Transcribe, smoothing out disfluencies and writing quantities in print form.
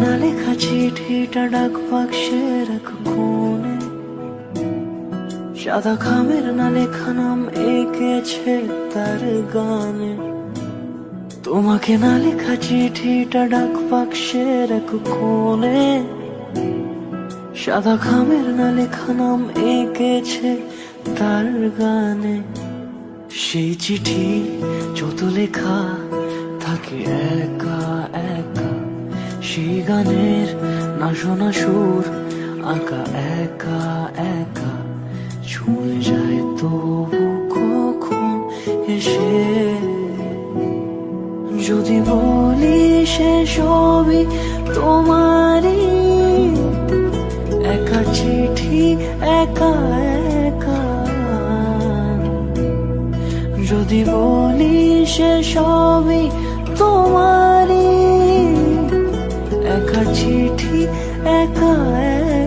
না লেখা চিঠিটা ডাক বাক্সের এক কোণে, সাদা খামের না লেখা নাম এঁকেছে তার গানে। তোমাকে না লেখা চিঠিটা ডাক বাক্সের এক কোণে, সাদা খামের না লেখা নাম এঁকেছে তার গানে। সেই চিঠি যত লেখা থাকে একা একা, সেই গানের না শোনা সুর আঁকা একা একা, ছুঁয়ে যায় তবু কখন এসে। যদি বলি সে সবই তোমারই, একা চিঠি একা একা। যদি বলি সে সবই তোমারই, একা চিঠি একা একা।